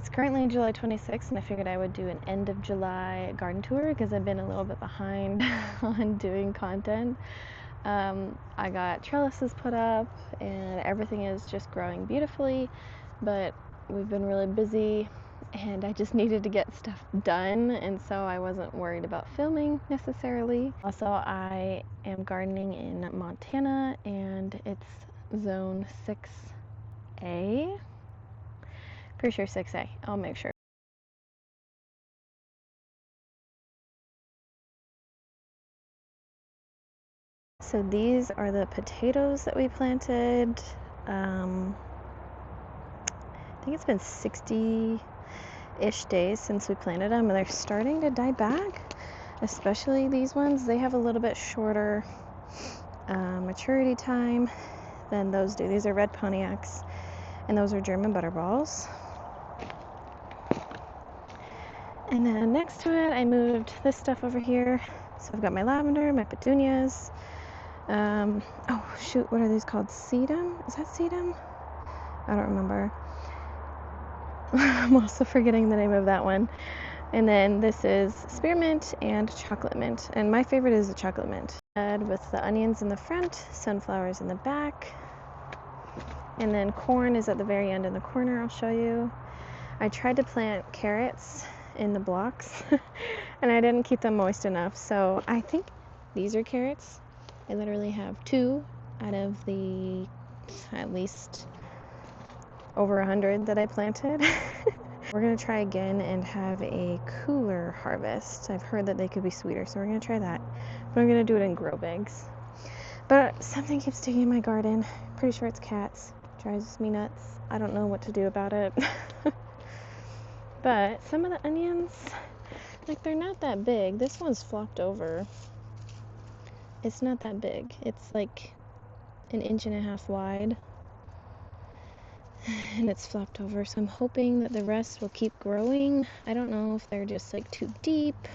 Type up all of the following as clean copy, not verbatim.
It's currently July 26th, and I figured I would do an end of July garden tour because I've been a little bit behind on doing content. I got trellises put up and everything is just growing beautifully, but we've been really busy and I just needed to get stuff done, and so I wasn't worried about filming necessarily. Also, I am gardening in Montana and it's zone 6A. Pretty sure 6A. I'll make sure. So these are the potatoes that we planted. I think it's been 60-ish days since we planted them, and they're starting to die back, especially these ones. They have a little bit shorter maturity time than those do. These are red Pontiacs, and those are German butterballs. And then next to it, I moved this stuff over here. So I've got my lavender, my petunias. Oh shoot, what are these called? Sedum? Is that sedum? I don't remember. I'm also forgetting the name of that one. And then this is spearmint and chocolate mint. And my favorite is the chocolate mint. With the onions in the front, sunflowers in the back. And then corn is at the very end in the corner, I'll show you. I tried to plant carrots in the blocks and I didn't keep them moist enough. So I think these are carrots. I literally have 2 out of the at least over 100 that I planted. We're gonna try again and have a cooler harvest. I've heard that they could be sweeter, so we're gonna try that. But I'm gonna do it in grow bags. But something keeps digging in my garden. Pretty sure it's cats. Drives me nuts. I don't know what to do about it. But some of the onions, like, they're not that big. This one's flopped over. It's not that big. It's like 1.5 inches wide. And it's flopped over, so I'm hoping that the rest will keep growing. I don't know if they're just like too deep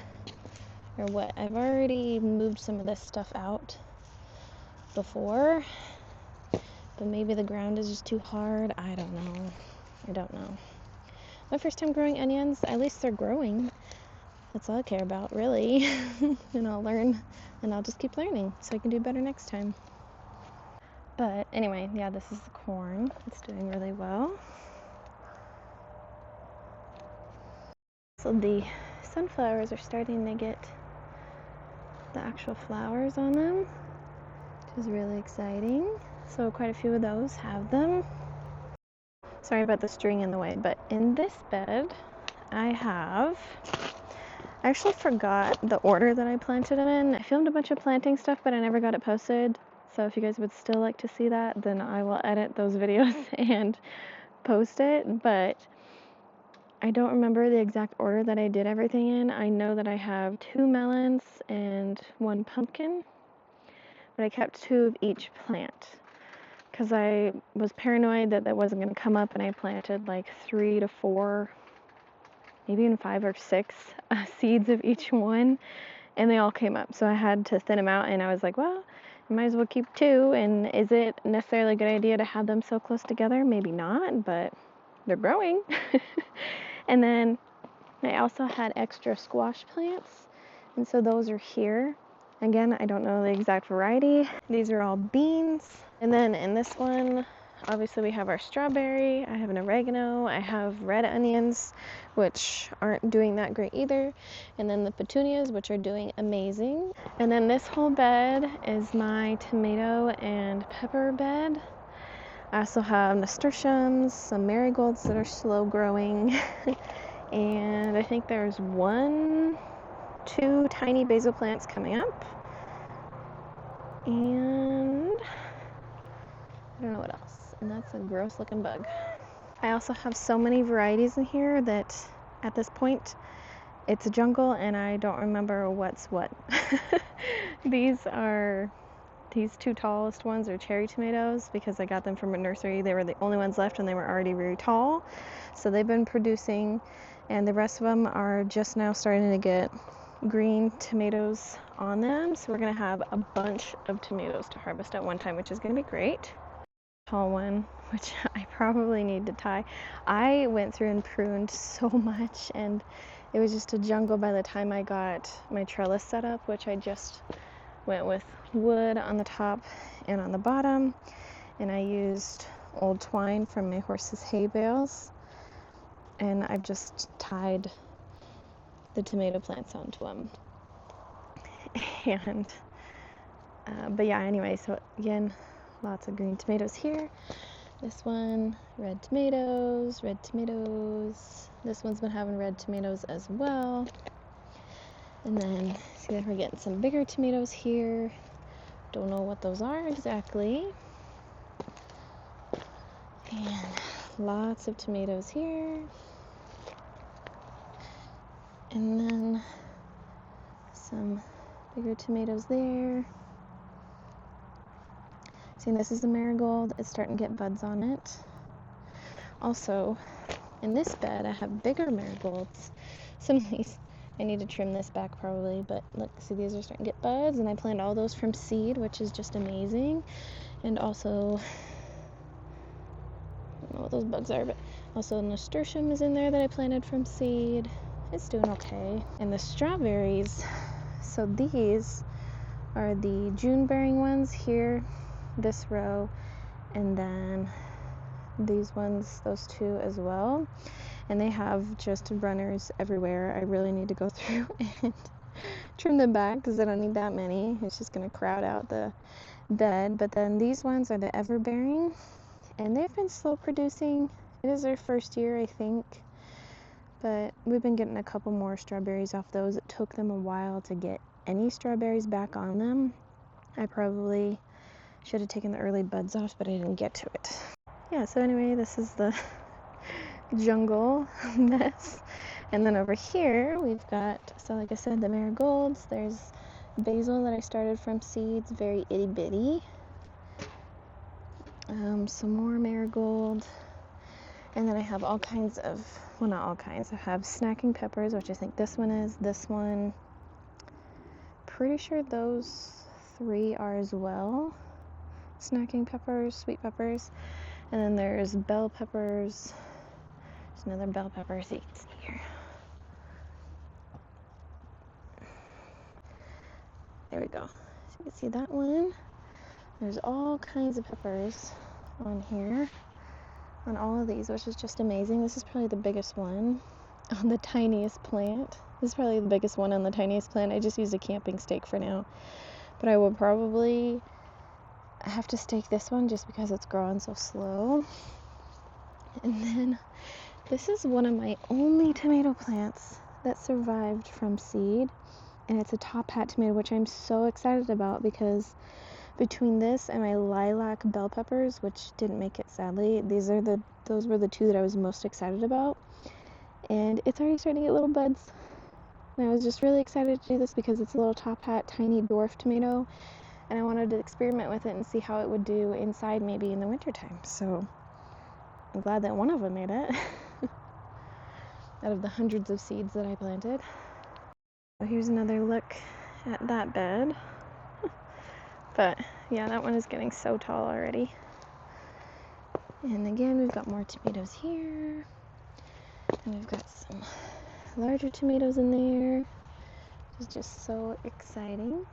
or what. I've already moved some of this stuff out before, but maybe the ground is just too hard. I don't know. My first time growing onions. At least they're growing. That's all I care about, really. And I'll learn, and I'll just keep learning so I can do better next time. But anyway, yeah, this is the corn. It's doing really well. So the sunflowers are starting to get the actual flowers on them, which is really exciting. So quite a few of those have them. Sorry about the string in the way, but in this bed I actually forgot the order that I planted them in. I filmed a bunch of planting stuff, but I never got it posted. So if you guys would still like to see that, then I will edit those videos and post it. But I don't remember the exact order that I did everything in. I know that I have 2 melons and 1 pumpkin, but I kept 2 of each plant because I was paranoid that that wasn't going to come up, and I planted like 3 to 4, maybe even 5 or 6 seeds of each one, and they all came up. So I had to thin them out, and I was like, well, I might as well keep 2. And is it necessarily a good idea to have them so close together? Maybe not, but they're growing. And then I also had extra squash plants, and so those are here. Again, I don't know the exact variety. These are all beans. And then in this one, obviously we have our strawberry, I have an oregano, I have red onions, which aren't doing that great either, and then the petunias, which are doing amazing. And then this whole bed is my tomato and pepper bed. I also have nasturtiums, some marigolds that are slow growing, and I think there's 1, 2 tiny basil plants coming up, and I don't know what else. And that's a gross looking bug. I also have so many varieties in here that at this point it's a jungle and I don't remember what's what. These 2 tallest ones are cherry tomatoes because I got them from a nursery. They were the only ones left and they were already very tall. So they've been producing, and the rest of them are just now starting to get green tomatoes on them. So we're gonna have a bunch of tomatoes to harvest at one time, which is gonna be great. tall one, which I probably need to tie. I went through and pruned so much, and it was just a jungle by the time I got my trellis set up, which I just went with wood on the top and on the bottom, and I used old twine from my horse's hay bales, and I've just tied the tomato plants onto them. And but yeah, anyway, so again, lots of green tomatoes here. This one, red tomatoes, red tomatoes. This one's been having red tomatoes as well. And then see that we're getting some bigger tomatoes here. Don't know what those are exactly. And lots of tomatoes here. And then some bigger tomatoes there. See, this is the marigold. It's starting to get buds on it. Also, in this bed, I have bigger marigolds. Some of these, I need to trim this back probably, but look, see, these are starting to get buds, and I planted all those from seed, which is just amazing. And also, I don't know what those bugs are, but also nasturtium is in there that I planted from seed. It's doing okay. And the strawberries, so these are the June bearing ones here, this row, and then these ones, those two as well. And they have just runners everywhere. I really need to go through and trim them back because I don't need that many. It's just going to crowd out the bed. But then these ones are the everbearing, and they've been slow producing. It is their first year, I think, but we've been getting a couple more strawberries off those. It took them a while to get any strawberries back on them. I probably should have taken the early buds off, but I didn't get to it. Yeah, so anyway, this is the jungle mess. And then over here we've got, so like I said, the marigolds. There's basil that I started from seeds, very itty bitty. Some more marigold. And then I have all kinds of, well, not all kinds. I have snacking peppers, which I think this one is, this one. Pretty sure those three are as well. Snacking peppers, sweet peppers. And then there's bell peppers. There's another bell pepper seeds here. There we go. So you can see that one. There's all kinds of peppers on here, on all of these, which is just amazing. This is probably the biggest one on the tiniest plant. This is probably the biggest one on the tiniest plant. I just used a camping stake for now. But I will probably have to stake this one just because it's growing so slow. And then this is one of my only tomato plants that survived from seed. And it's a top hat tomato, which I'm so excited about because between this and my lilac bell peppers, which didn't make it sadly, those were the two that I was most excited about. And it's already starting to get little buds. And I was just really excited to do this because it's a little top hat, tiny dwarf tomato. And I wanted to experiment with it and see how it would do inside maybe in the wintertime. So I'm glad that one of them made it out of the hundreds of seeds that I planted. So here's another look at that bed. But yeah, that one is getting so tall already. And again, we've got more tomatoes here. And we've got some larger tomatoes in there. It's just so exciting.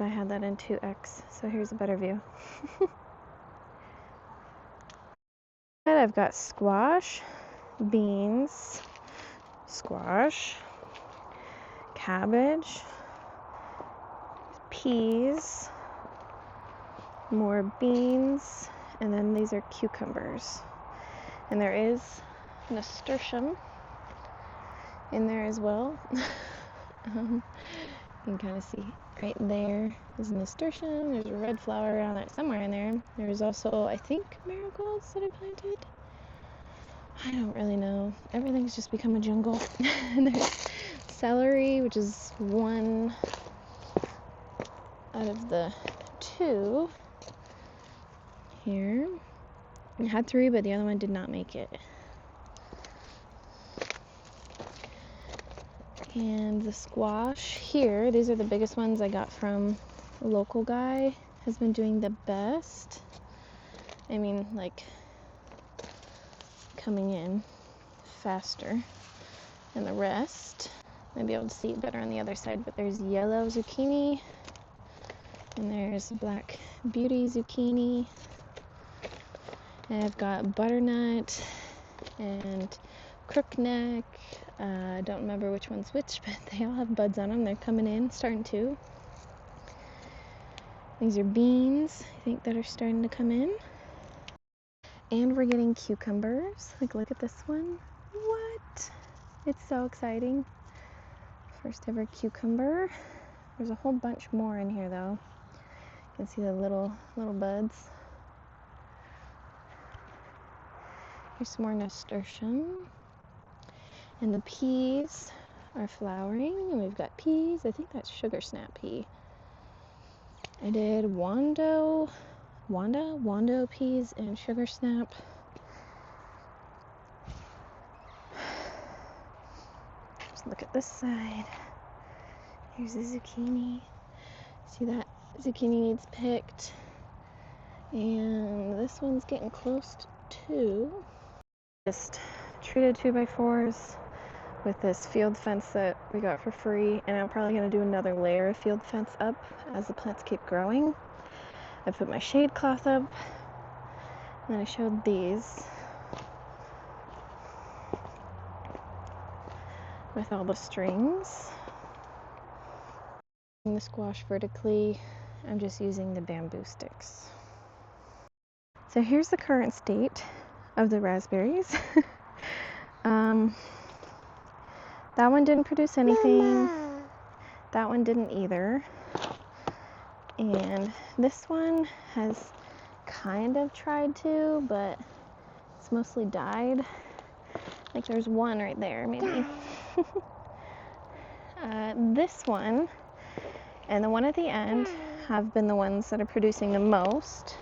I had that in 2x, so here's a better view. And I've got squash, beans, squash, cabbage, peas, more beans, and then these are cucumbers. And there is nasturtium in there as well. You can kind of see right there is nasturtium. There's a red flower around it somewhere in there. There's also, I think, marigolds that I planted. I don't really know. Everything's just become a jungle. And there's celery, which is one out of the two here. I had three, but the other one did not make it. And the squash here, these are the biggest ones I got from a local guy, has been doing the best. I mean, like, coming in faster than the rest. Might be able to see it better on the other side, but there's yellow zucchini, and there's black beauty zucchini, and I've got butternut and crookneck. I don't remember which one's which, but they all have buds on them. They're coming in, starting to. These are beans, I think, that are starting to come in. And we're getting cucumbers. Like, look at this one. What? It's so exciting. First ever cucumber. There's a whole bunch more in here, though. You can see the little buds. Here's some more nasturtium. And the peas are flowering, and we've got peas. I think that's sugar snap pea. I did wando peas and sugar snap. Just look at this side. Here's the zucchini. See that zucchini needs picked. And this one's getting close to. Just treated 2x4s with this field fence that we got for free, and I'm probably going to do another layer of field fence up as the plants keep growing. I put my shade cloth up, and I showed these with all the strings. The squash vertically, I'm just using the bamboo sticks. So here's the current state of the raspberries. That one didn't produce anything. Mama. That one didn't either. And this one has kind of tried to, but it's mostly died. Like, there's one right there, maybe. This one and the one at the end have been the ones that are producing the most.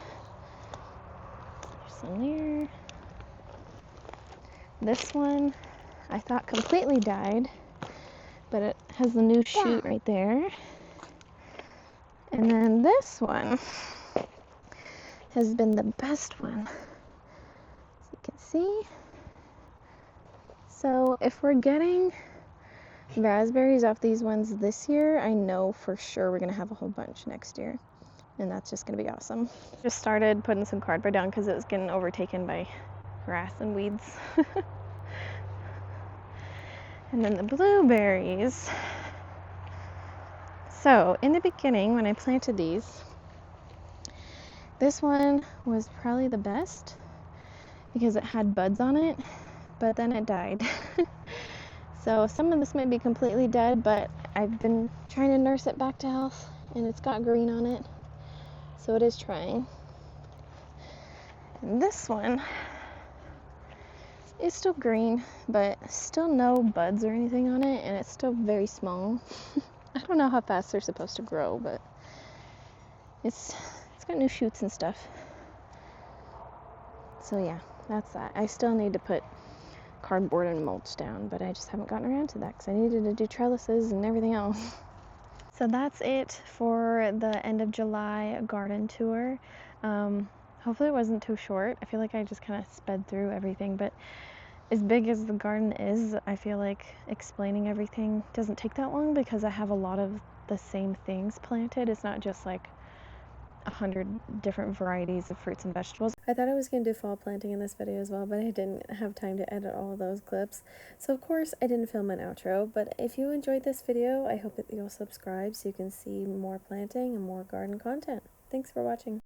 There's some there. This one I thought completely died, but it has the new shoot right there. And then this one has been the best one, as you can see. So if we're getting raspberries off these ones this year, I know for sure we're gonna have a whole bunch next year, and that's just gonna be awesome. Just started putting some cardboard down because it was getting overtaken by grass and weeds. And then the blueberries. So in the beginning, when I planted these, this one was probably the best because it had buds on it, but then it died. So some of this might be completely dead, but I've been trying to nurse it back to health, and it's got green on it, so it is trying. And this one is still green, but still no buds or anything on it, and it's still very small. I don't know how fast they're supposed to grow, but it's got new shoots and stuff. So yeah, that's that. I still need to put cardboard and mulch down, but I just haven't gotten around to that because I needed to do trellises and everything else. So that's it for the end of July garden tour. Hopefully it wasn't too short. I feel like I just kind of sped through everything, but as big as the garden is, I feel like explaining everything doesn't take that long because I have a lot of the same things planted. It's not just like 100 different varieties of fruits and vegetables. I thought I was going to do fall planting in this video as well, but I didn't have time to edit all of those clips. So of course I didn't film an outro, but if you enjoyed this video, I hope that you'll subscribe so you can see more planting and more garden content. Thanks for watching.